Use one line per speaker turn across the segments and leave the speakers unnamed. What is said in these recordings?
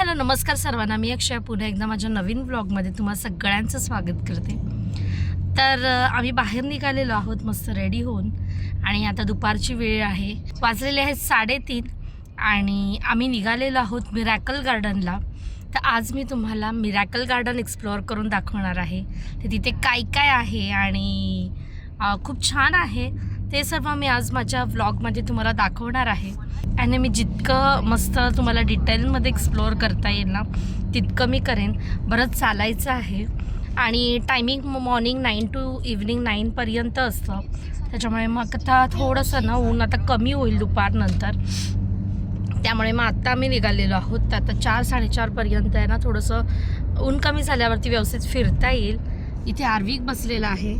Hello नमस्कार सर्वांना, मी अक्षय पुन्हा एकदा माझ्या नवीन ब्लॉगमध्ये तुम्हा सगळ्यांचं स्वागत करते। तर आम्ही बाहेर निघालेलो आहोत मस्त रेडी होऊन आणि आता दुपारची वेळ आहे, वाजलेले आहेत 3:30 आणि आम्ही निघालेलो आहोत मिरॅकल गार्डनला। तर आज मी तुम्हाला मिरॅकल गार्डन एक्सप्लोअर करून दाखवणार आहे। ते तिथे काय काय आहे आणि खूप छान आहे ते सर्व मी आज माझ्या व्लॉगमध्ये तुम्हाला दाखवणार आहे। आणि मी जितकं मस्त तुम्हाला डिटेलमध्ये एक्सप्लोअर करता येईल ना तितकं मी करेन। बरंच चालायचं आहे आणि टायमिंग मॉर्निंग 9 to इव्हनिंग 9 पर्यंत असतं, त्याच्यामुळे मग आता थोडंसं ना ऊन आता कमी होईल दुपारनंतर, त्यामुळे मग आत्ता आम्ही निघालेलो आहोत। तर आता 4-4:30 पर्यंत आहे ना, थोडंसं ऊन कमी झाल्यावरती व्यवस्थित फिरता येईल। इथे आर्विक बसलेला आहे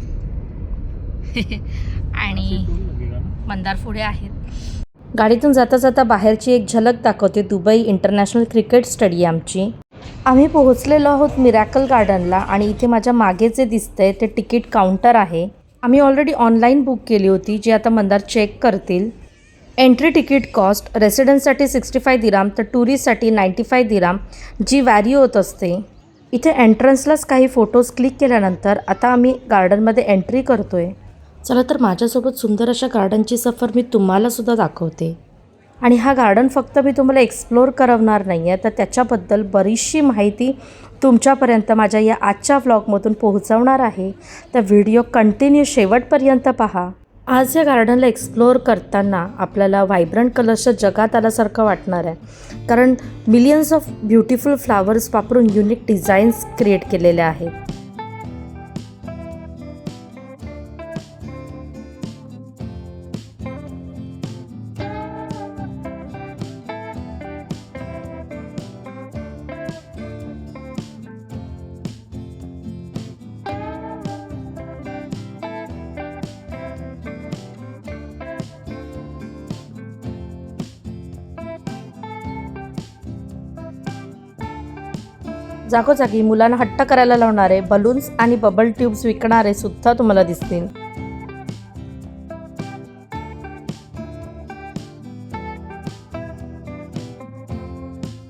आणि मंदार पुढे आहेत। गाडीतून जाता जाता बाहेरची एक झलक दाखवते दुबई इंटरनॅशनल क्रिकेट स्टेडियमची। आम्ही पोहोचलेलो आहोत मिरॅकल गार्डनला आणि इथे माझ्या मागे जे दिसतंय ते तिकीट काउंटर आहे। आम्ही ऑलरेडी ऑनलाईन बुक केली होती, जी आता मंदार चेक करतील। एंट्री तिकीट कॉस्ट रेसिडेंटसाठी 65 दिराम तर टुरिस्टसाठी 95 दिराम, जी व्हॅरी होत असते। इथे एंट्रन्सलाच काही फोटोज क्लिक केल्यानंतर आता आम्ही गार्डनमध्ये एंट्री करतोय। चला तर माझ्यासोबत सुंदर अशा गार्डनची सफर मी तुम्हाला सुद्धा दाखवते। आणि हा गार्डन फक्त मी तुम्हाला एक्सप्लोअर करवणार नाही आहे, तर त्याच्याबद्दल बरीचशी माहिती तुमच्यापर्यंत माझ्या या आजच्या व्लॉगमधून पोहोचवणार आहे। तर व्हिडिओ कंटिन्यू शेवटपर्यंत पहा। आज या गार्डनला एक्सप्लोअर करताना आपल्याला व्हायब्रंट कलर्सच्या जगात आल्यासारखं वाटणार आहे, कारण मिलियन्स ऑफ ब्युटिफुल फ्लावर्स वापरून युनिक डिझाईन्स क्रिएट केलेल्या आहेत। जागोजागी मुलांना हट्ट करायला लावणारे बलून्स आणि बबल ट्यूब्स विकणारे सुद्धा तुम्हाला दिसतील।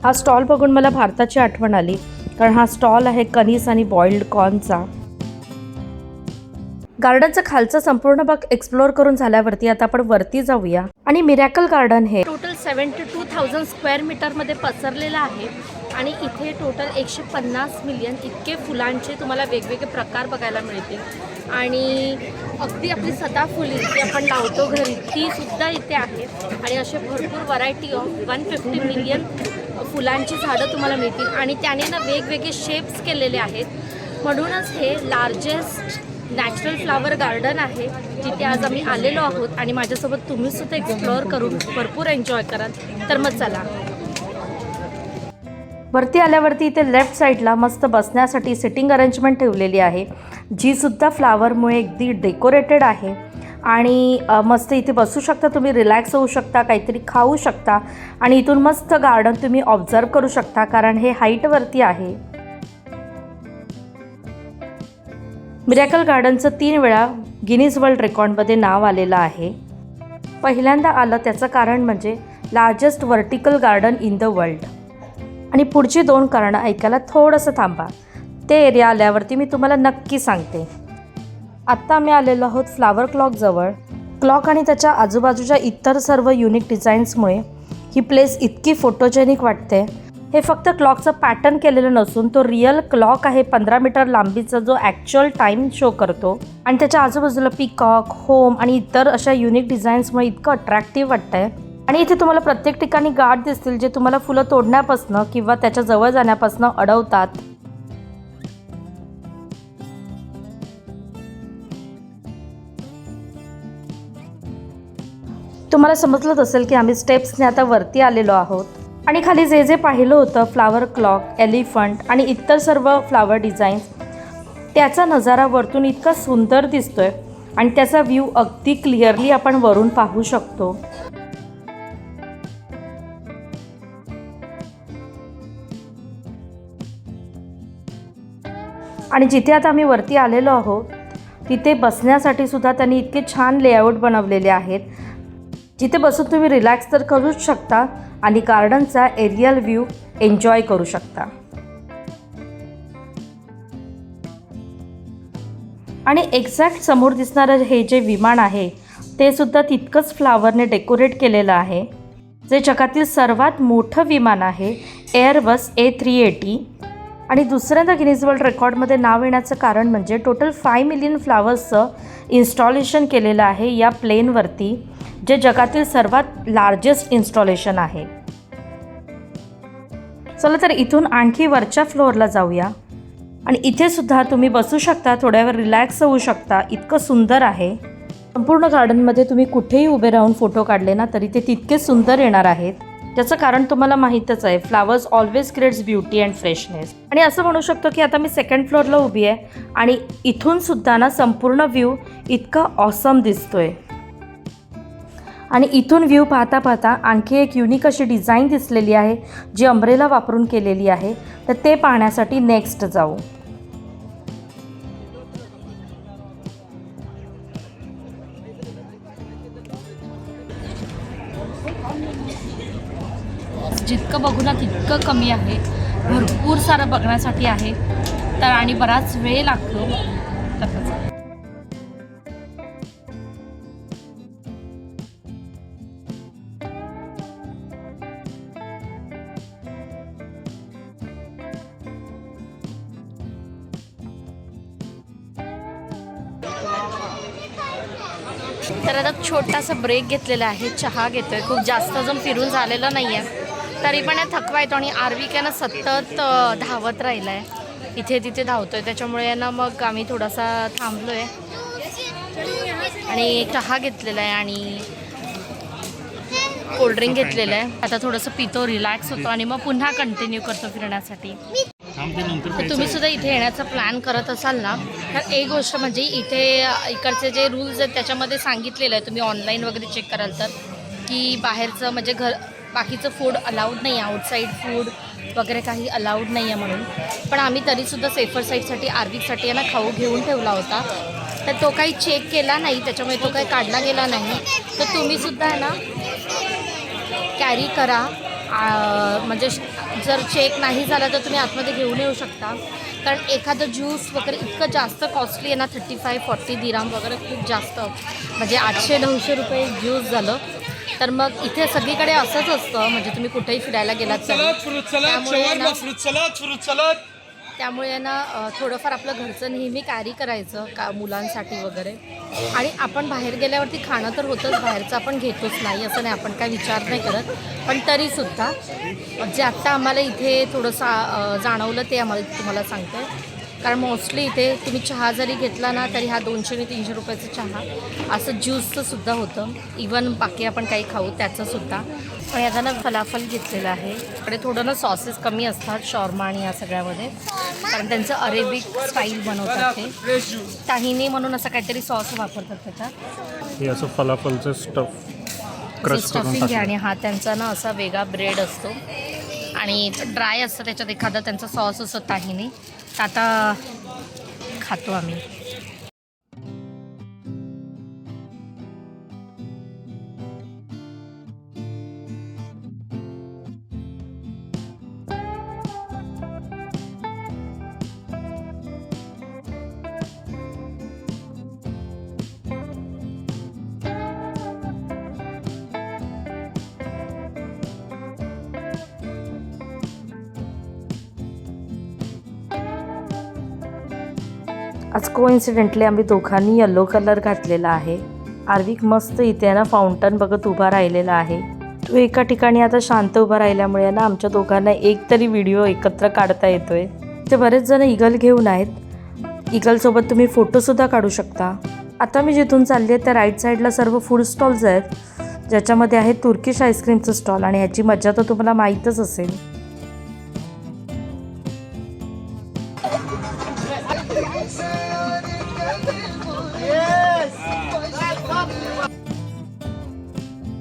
हा स्टॉल बघून मला भारताची आठवण आली, कारण हा स्टॉल आहे कणीस आणि बॉइल्ड कॉर्नचा। गार्डनचा खालचा संपूर्ण भाग एक्सप्लोअर करून झाल्यावरती आता आपण वरती जाऊया। आणि मिरॅकल गार्डन हे टोटल 72,000 स्क्वेअर मीटरमध्ये पसरलेलं आहे आणि इथे टोटल 150 मिलियन इतके फुलांचे तुम्हाला वेगवेगळे प्रकार बघायला मिळतील। आणि अगदी आपली सदाफुली जी आपण लावतो घरी ती सुद्धा इथे आहे आणि असे भरपूर व्हरायटी ऑफ 150 मिलियन फुलांची झाडं तुम्हाला मिळतील आणि त्याने ना वेगवेगळे शेप्स केलेले आहेत, म्हणूनच हे लार्जेस्ट नॅचरल फ्लावर गार्डन आहे जिथे आज आम्ही आलेलो आहोत। आणि माझ्यासोबत तुम्ही सुद्धा एक्सप्लोअर करून भरपूर एन्जॉय कराल। तर मग चला, वरती आल्यावरती इथे लेफ्ट साईडला मस्त बसण्यासाठी सिटिंग अरेंजमेंट ठेवलेली आहे, जी सुद्धा फ्लावरमुळे अगदी डेकोरेटेड आहे। आणि मस्त इथे बसू शकता तुम्ही, रिलॅक्स होऊ शकता, काहीतरी खाऊ शकता आणि इथून मस्त गार्डन तुम्ही ऑब्झर्व करू शकता, कारण हे हाईटवरती आहे। मिरॅकल गार्डनचं 3 वेळा गिनीज वर्ल्ड रेकॉर्डमध्ये नाव आलेलं आहे। पहिल्यांदा आलं त्याचं कारण म्हणजे largest vertical garden in the world. आणि पुढची 2 कारणं ऐकायला थोडंसं थांबा, ते एरिया आल्यावरती मी तुम्हाला नक्की सांगते। आत्ता आम्ही आलेलो आहोत फ्लावर क्लॉकजवळ। क्लॉक आणि त्याच्या आजूबाजूच्या इतर सर्व युनिक डिझाईन्समुळे ही प्लेस इतकी फोटोजेनिक वाटते। हे फक्त क्लॉकचं पॅटर्न केलेलं नसून तो रिअल क्लॉक आहे 15 मीटर लांबीचा, जो ॲक्च्युअल टाईम शो करतो। आणि त्याच्या आजूबाजूला पिकॉक, होम आणि इतर अशा युनिक डिझाईन्समुळे इतकं अट्रॅक्टिव्ह वाटतंय। आणि इथे तुम्हाला प्रत्येक ठिकाणी गार्ड दिसतील, जे तुम्हाला फुलं तोडण्यापासून किंवा त्याच्या जवळ जाण्यापासून अडवतात। तुम्हाला समजलंच असेल की आम्ही स्टेप्सने आता वरती आलेलो आहोत आणि खाली जे जे पाहिलं होतं फ्लावर क्लॉक, एलिफंट आणि इतर सर्व फ्लावर डिझाईन्स, त्याचा नजारा वरतून इतका सुंदर दिसतोय आणि त्याचा व्ह्यू अगदी क्लिअरली आपण वरून पाहू शकतो। आणि जिथे आता आम्ही वरती आलेलो आहोत तिथे बसण्यासाठी सुद्धा त्यांनी इतके छान लेआउट बनवलेले आहेत। जिथे बसून तुम्ही रिलॅक्स तर करूच शकता आणि गार्डनचा एरियल व्ह्यू एन्जॉय करू शकता. आणि एक्झॅक्ट समोर दिसणारं हे जे विमान आहे ते सुद्धा तितकंच फ्लावरने डेकोरेट केलेलं आहे. जे जगातील सर्वात मोठं विमान आहे एअरबस A380. आणि दुसऱ्यांदा गिनीज वर्ल्ड रेकॉर्डमध्ये नाव येण्याचं कारण म्हणजे टोटल 5 मिलियन फ्लावर्सचं इन्स्टॉलेशन केलेलं आहे या प्लेनवरती, जे जगातील सर्वात लार्जेस्ट इन्स्टॉलेशन आहे. चला तर इथून आणखी वरच्या फ्लोअरला जाऊया. आणि इथे सुद्धा तुम्ही बसू शकता, थोड्या वेळ रिलॅक्स होऊ शकता. इतकं सुंदर आहे. संपूर्ण गार्डनमध्ये तुम्ही कुठेही उभे राहून फोटो काढले ना तरी ते तितके सुंदर येणार आहेत. त्याचं कारण तुम्हाला माहीतच आहे, flowers always creates beauty and freshness. आणि असं म्हणू शकतो की आता मी सेकंड फ्लोअरला उभी आहे आणि इथून सुद्धा ना संपूर्ण व्ह्यू इतका ऑसम दिसतोय. आणि इथून व्ह्यू पाहता पाहता आणखी एक युनिक अशी डिझाईन दिसलेली आहे जी अंब्रेला वापरून केलेली आहे. तर ते पाहण्यासाठी नेक्स्ट जाऊ. जितकं बघू ना तितकं कमी आहे. भरपूर सारं बघण्यासाठी आहे तर आणि बराच वेळ लागतो. तर आता छोटासा ब्रेक घेतलेला आहे, चहा घेतोय. खूप जास्त अजून फिरून झालेलं नाही आहे तरी पण थकवा येतो आणि आरवी काय ना सतत धावत राहिला आहे, इथे तिथे धावतोय. त्याच्यामुळे ना मग आम्ही थोडासा थांबलो आहे आणि चहा घेतलेला आहे आणि कोल्ड्रिंक घेतलेलं आहे. आता थोडंसं पितो, रिलॅक्स होतो आणि मग पुन्हा कंटिन्यू करतो फिरण्यासाठी. तर तुम्ही सुद्धा इथे येण्याचा प्लॅन करत असाल ना तर एक गोष्ट म्हणजे इथे इकडचे जे रूल्स आहेत त्याच्यामध्ये सांगितलेलं आहे, तुम्ही ऑनलाईन वगैरे चेक कराल तर, की बाहेरचं म्हणजे बाकीचं फूड अलाउड नाही आहे, आउटसाईड फूड वगैरे काही अलाउड नाही आहे म्हणून. पण आम्ही तरीसुद्धा सेफर साईडसाठी आरवीसाठी ना खाऊ घेऊन ठेवला होता. तर तो काही चेक केला नाही, त्याच्यामुळे तो काही काढला गेला नाही. तर तुम्हीसुद्धा आहे ना कॅरी करा. म्हणजे जर चेक नाही झाला तर तुम्ही आतमध्ये घेऊन येऊ शकता. कारण एखादं ज्यूस वगैरे इतकं जास्त कॉस्टली आहे ना, 35-40 दिराम वगैरे, खूप जास्त. म्हणजे 800-900 रुपये ज्यूस झालं. तर मग इथे सगळीकडे असंच असतं, म्हणजे तुम्ही कुठेही फिरायला गेलात त्यामुळे ना थोडंफार आपलं घरचं नेहमी कॅरी करायचं का मुलांसाठी वगैरे. आणि आपण बाहेर गेल्यावरती खाणं तर होतंच, बाहेरचं आपण घेतोच नाही असं नाही, आपण काय विचार नाही करत. पण तरीसुद्धा जे आत्ता आम्हाला इथे थोडंसं जाणवलं ते आम्हाला तुम्हाला सांगते. कारण मोस्टली इथे तुम्ही चहा जरी घेतला ना तरी हा 200 आणि 300 रुपयाचा चहा, असं ज्यूसचं सुद्धा होतं. इवन बाकी आपण काही खाऊ त्याचंसुद्धा. आणि आता ना फलाफल घेतलेलं आहे. इकडे थोडं ना सॉसेस कमी असतात शॉर्मा आणि या सगळ्यामध्ये, कारण त्यांचं अरेबिक स्टाईल बनवतात ते. ताहिनी म्हणून असं काहीतरी सॉस वापरतात त्याच्यात.
हे असं फलाफलचं
स्टफिंग घ्या. आणि हा त्यांचा ना असा वेगळा ब्रेड असतो आणि ड्राय असतं, त्याच्यात एखादा त्यांचा सॉस असतो ताहिनी. आता खातो आम्ही. आज कोइन्सिडेंटली आम्ही दोघांनी येलो कलर घातलेला आहे. आर्विक मस्त इथे ना फाउंटन बघत उभा राहिलेला आहे. तो एका ठिकाणी आता शांत उभा राहिल्यामुळे ना आमच्या दोघांना एक तरी व्हिडिओ एकत्र काढता येतोय. ते बरेच जण ईगल घेऊन आहेत. ईगलसोबत तुम्ही फोटोसुद्धा काढू शकता. आता मी जिथून चालली आहे त्या राईट साईडला सर्व फूड स्टॉल्स आहेत, ज्याच्यामध्ये आहे तुर्किश आईस्क्रीमचं स्टॉल. आणि ह्याची मजा तर तुम्हाला माहीतच असेल.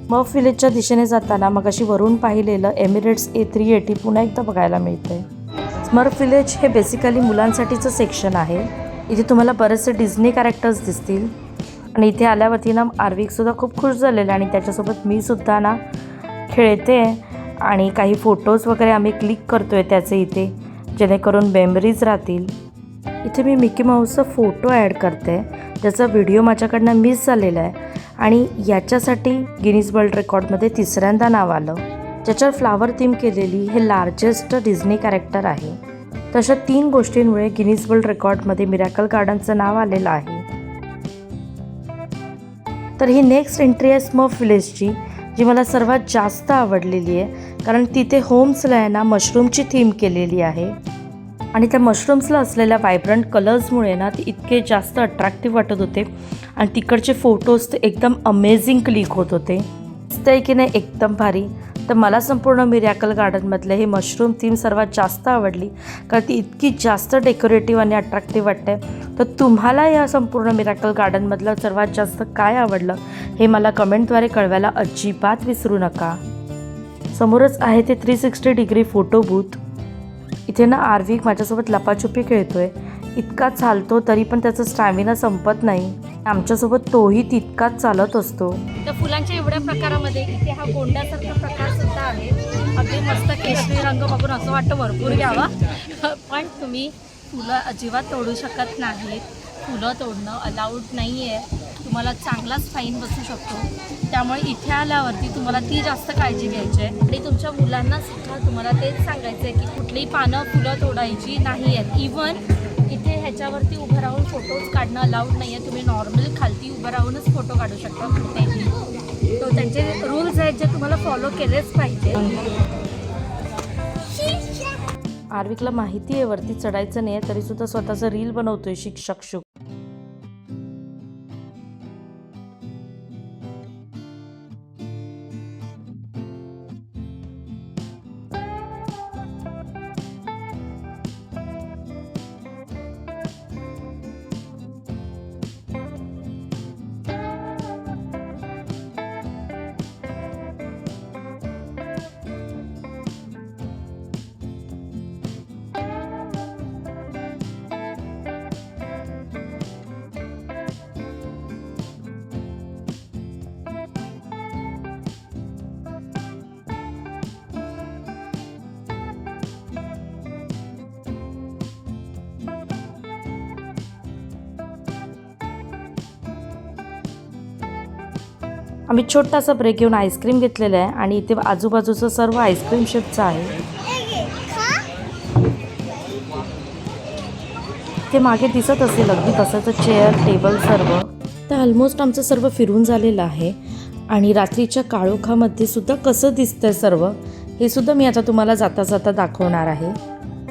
मफ विलेजच्या दिशेने जाताना मग अशी वरून पाहिलेलं एमिरेट्स A380 पुन्हा एकदा बघायला मिळते. स्मर्फ विलेज हे बेसिकली मुलांसाठीचं सेक्शन आहे. इथे तुम्हाला बरेचसे डिझनी कॅरेक्टर्स दिसतील. आणि इथे आल्यावरती ना आर्विकसुद्धा खूप खुश झालेला आणि त्याच्यासोबत मी सुद्धा ना खेळते आणि काही फोटोज वगैरे आम्ही क्लिक करतो आहे त्याचे इथे, जेणेकरून मेमरीज राहतील. इथे मी मिकी माऊसचा फोटो ॲड करते, ज्याचा व्हिडिओ माझ्याकडनं मिस झालेला आहे आणि याच्यासाठी गिनीज वर्ल्ड रेकॉर्डमध्ये 3ऱ्यांदा नाव आलं. ज्याच्यावर फ्लावर थीम केलेली हे लार्जेस्ट डिझनी कॅरेक्टर आहे. तशा 3 गोष्टींमुळे गिनीज वर्ल्ड रेकॉर्डमध्ये मिरॅकल गार्डनचं नाव आलेलं आहे. तर ही नेक्स्ट एंट्री आहे स्मर्फ विलेजची, जी मला सर्वात जास्त आवडलेली आहे, कारण तिथे होम्सला आहे ना मशरूमची थीम केलेली आहे आणि त्या मशरूम्सला असलेल्या व्हायब्रंट कलर्समुळे ना ते इतके जास्त अट्रॅक्टिव्ह वाटत होते आणि तिकडचे फोटोज ते एकदम अमेझिंग क्लिक होत होते. दिसतंय की नाही एकदम भारी. तर मला संपूर्ण मिरॅकल गार्डनमधले हे मशरूम थीम सर्वात जास्त आवडली, कारण ती इतकी जास्त डेकोरेटिव्ह आणि अट्रॅक्टिव्ह वाटते. तर तुम्हाला या संपूर्ण मिरॅकल गार्डनमधलं सर्वात जास्त काय आवडलं हे मला कमेंटद्वारे कळवायला अजिबात विसरू नका. समोरच आहे ते 360 डिग्री फोटो बूथ. इथे ना आर्विक माझ्यासोबत लपाछुपी खेळतोय. इतका चालतो तरी पण त्याचा स्टॅमिना संपत नाही. आमच्यासोबत तोही तितकाच चालत असतो.
तर फुलांच्या एवढ्या प्रकारामध्ये इथे हा गोंड्यासारखा प्रकार सुद्धा आहे. अगदी मस्त केशरी रंग बघून असं वाटतं भरपूर घ्यावा, पण तुम्ही फुलं अजिबात तोडू शकत नाहीत. फुलं तोडणं अलाउड नाही आहे. तुम्हाला चांगलाच फाईन बसू शकतो. त्यामुळे इथे आल्यावरती तुम्हाला ती जास्त काळजी घ्यायची आहे आणि तुमच्या मुलांना सुद्धा तुम्हाला तेच सांगायचं आहे की कुठलीही पानं फुलं तोडायची नाही आहेत. इवन इथे ह्याच्यावरती उभं राहून फोटोज काढणं अलाउड नाही आहे. तुम्ही नॉर्मल खालती उभं राहूनच फोटो काढू शकता कुठेही. तो त्यांचे रूल्स आहेत जे तुम्हाला फॉलो केलेच पाहिजे.
आर्विकला माहिती आहे वरती चढायचं नाही आहे, तरीसुद्धा स्वतःचं रील बनवतोय शिक्षक शुक. आम्ही छोटासा ब्रेक घेऊन आईस्क्रीम घेतलेला आहे आणि इथे आजूबाजूचं सर्व आईस्क्रीम शेपचं आहे. ते मागे दिसत असेल अगदी तसंच चेअर टेबल सर्व. तर ऑलमोस्ट आमचं सर्व फिरून झालेलं आहे आणि रात्रीच्या काळोखामध्ये सुद्धा कसं दिसतंय सर्व हे सुद्धा मी आता तुम्हाला जाता जाता दाखवणार आहे.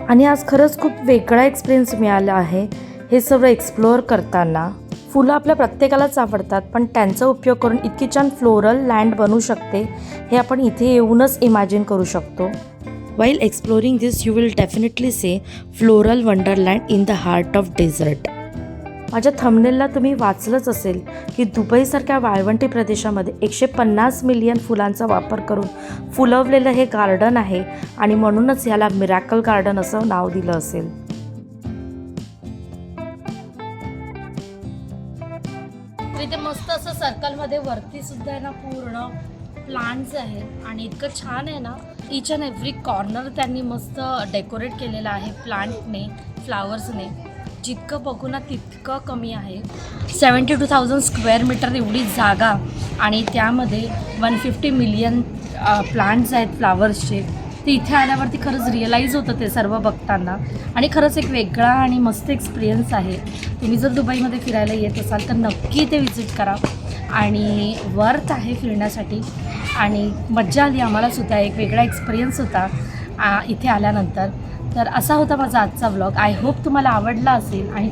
आणि आज खरंच खूप वेगळा एक्सपिरियन्स मिळाला आहे हे सर्व एक्सप्लोअर करताना. फुलं आपल्या प्रत्येकालाच आवडतात, पण त्यांचा उपयोग करून इतकी छान फ्लोरल लँड बनू शकते हे आपण इथे येऊनच इमॅजिन करू शकतो. While exploring this, you will definitely say floral wonderland in the heart of desert. माझ्या थंबनेलला तुम्ही वाचलंच असेल की दुबईसारख्या वाळवंटी प्रदेशामध्ये 150 मिलियन फुलांचा वापर करून फुलवलेलं हे गार्डन आहे आणि म्हणूनच याला मिरॅकल गार्डन असं नाव दिलं असेल.
इथे मस्त असं सर्कलमध्ये वरती सुद्धा आहे ना पूर्ण प्लांट्स आहेत आणि इतकं छान आहे ना. ईच अँड एव्हरी कॉर्नर त्यांनी मस्त डेकोरेट केलेलं आहे प्लांटने, फ्लावर्सने. जितकं बघू ना तितकं कमी आहे. 72,000 स्क्वेअर मीटर एवढी जागा आणि त्यामध्ये 150 मिलियन प्लांट्स आहेत फ्लावर्सचे. ते इथे आल्यावरती खरंच रिअलाईज होतं ते सर्व बघताना आणि खरंच एक वेगळा आणि मस्त एक्सपिरियन्स आहे. तुम्ही जर दुबईमध्ये फिरायला येत असाल तर नक्की ते विजिट करा आणि वर्थ आहे फिरण्यासाठी. आणि मज्जा आली आम्हालासुद्धा, एक वेगळा एक्सपिरियन्स होता इथे आल्यानंतर. तर असा होता माझा आजचा व्लॉग. आय होप तुम्हाला आवडला असेल आणि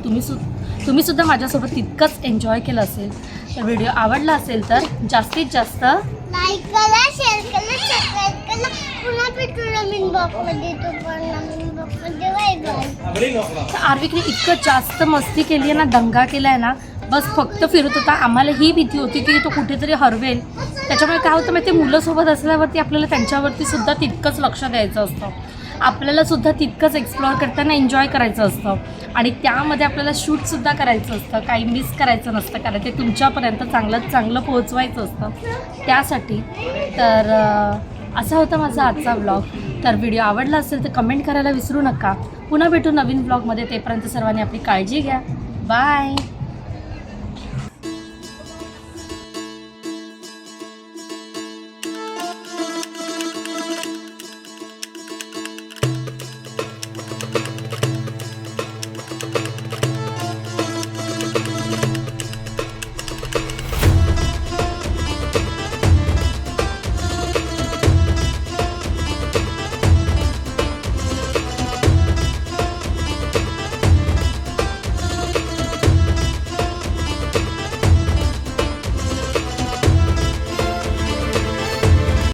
तुम्हीसुद्धा माझ्यासोबत तितकंच एन्जॉय केलं असेल. तर व्हिडिओ आवडला असेल तर जास्तीत जास्त
लाईक करा, शेअर करा, सबस्क्राईब करा. पुन्हा भेटू नवीन ब्लॉगमध्ये.
तर आर्विकने इतकं जास्त मस्ती केली आहे ना, दंगा केला आहे ना, बस फक्त फिरत होता. आम्हाला ही भीती होती की तो कुठेतरी हरवेल. त्याच्यामुळे काय होतं माहिती, मुलं सोबत असल्यावरती आपल्याला त्यांच्यावरती सुद्धा तितकंच लक्ष द्यायचं असतं आपल्याला सुद्धा तितकंच एक्सप्लोअर करताना एन्जॉय करायचं असतं आणि त्यामध्ये आपल्याला शूटसुद्धा करायचं असतं, काही मिस करायचं नसतं, कारण ते तुमच्यापर्यंत चांगलं पोहोचवायचं असतं त्यासाठी. तर असा होता माझा आजचा व्लॉग. तर व्हिडिओ आवडला असेल तर कमेंट करायला विसरू नका. पुन्हा भेटू नवीन व्लॉगमध्ये. तेपर्यंत सर्वांनी आपली काळजी घ्या. बाय.